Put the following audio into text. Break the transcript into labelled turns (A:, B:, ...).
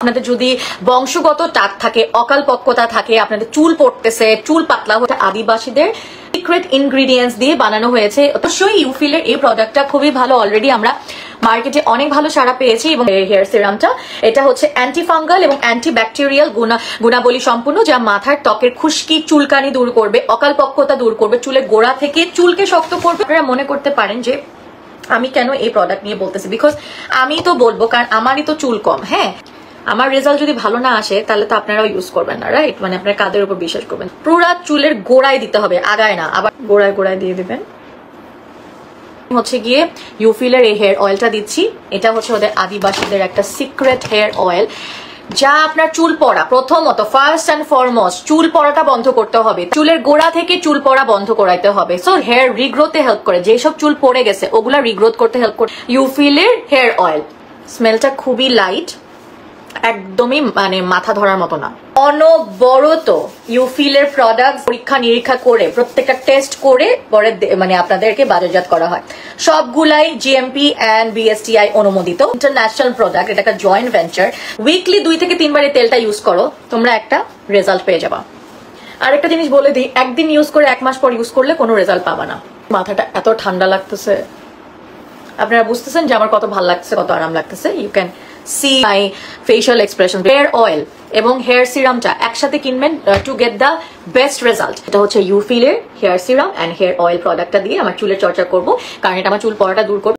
A: আপনাদের যদি বংশগত টাক থাকে, অকালপক্কতা থাকে, আপনাদের চুল পড়তেছে, চুল পাতলা হতে, আদিবাসীদের সিক্রেট ইনগ্রিডিয়েন্টস দিয়ে বানানো হয়েছে। অবশ্যই ইউফিলের এই প্রোডাক্টটা খুবই ভালো, অলরেডি আমরা মার্কেটে অনেক ভালো সাড়া পেয়েছি। এবং হেয়ার সিরামটা এটা হচ্ছে অ্যান্টি ফাঙ্গাল এবং অ্যান্টি ব্যাকটেরিয়াল গুণাবলী সম্পূর্ণ, যা মাথার ত্বকের খুশকি, চুলকানি দূর করবে, অকালপক্কতা দূর করবে, চুলের গোড়া থেকে চুলকে শক্ত করবে। আপনারা মনে করতে পারেন যে আমি কেন এই প্রোডাক্ট নিয়ে বলতেছি, বিকজ আমি তো বলবো কারণ আমারই তো চুল কম। হ্যাঁ, আমার রেজাল্ট যদি ভালো না আসে তাহলে তো আপনারাও ইউজ করবেন না, রাইট? মানে আপনার কাদের উপর বিশ্বাস করবেন? পুরা চুলের গোড়ায় দিতে হবে, আগায় না, আবার গোড়ায় গোড়ায় দিয়ে দিবেন। হচ্ছে গিয়ে ইউফিলের এই হেয়ার অয়েলটা দিচ্ছি। এটা হচ্ছে ওদের আদিবাসীদের একটা সিক্রেট হেয়ার অয়েল, যা আপনার চুল পড়া, প্রথমত ফার্স্ট অ্যান্ড ফরমোস্ট চুল পড়াটা বন্ধ করতে হবে, চুলের গোড়া থেকে চুল পড়া বন্ধ করাইতে হবে। সো হেয়ার রিগ্রোথে হেল্প করে, যেসব চুল পড়ে গেছে ওগুলা রিগ্রোথ করতে হেল্প করে ইউফিলের হেয়ার অয়েল। স্মেলটা খুবই লাইট, একদমই মানে মাথা ধরার মতো না। অনবরত ইউফিলের প্রোডাক্ট পরীক্ষা নিরীক্ষা করে, প্রত্যেকটা টেস্ট করে পরে মানে আপনাদেরকে বাজারজাত করা হয়। সবগুলাই জিএমপি এন্ড বিএসটিআই অনুমোদিত ইন্টারন্যাশনাল প্রোডাক্ট। এটা একটা জয়েন্ট ভেঞ্চার। উইকলি 2 থেকে 3 বার এই তেলটা ইউজ করো, তোমরা একটা রেজাল্ট পেয়ে যাবা। আর একটা জিনিস বলে দিই, একদিন ইউজ করে 1 মাস পর ইউজ করলে কোনো রেজাল্ট পাবা না। মাথাটা এত ঠান্ডা লাগতেছে, আপনারা বুঝতেছেন যে আমার কত ভালো লাগছে, কত আরাম লাগতেছে। You can see my facial expression. Hair oil এবং হেয়ার সিরামটা একসাথে কিনবেন to get the best result. এটা হচ্ছে ইউফিলের hair serum and hair oil প্রোডাক্টটা দিয়ে আমার চুলের চর্চা করব, কারণ এটা আমার চুল পড়াটা দূর করবে।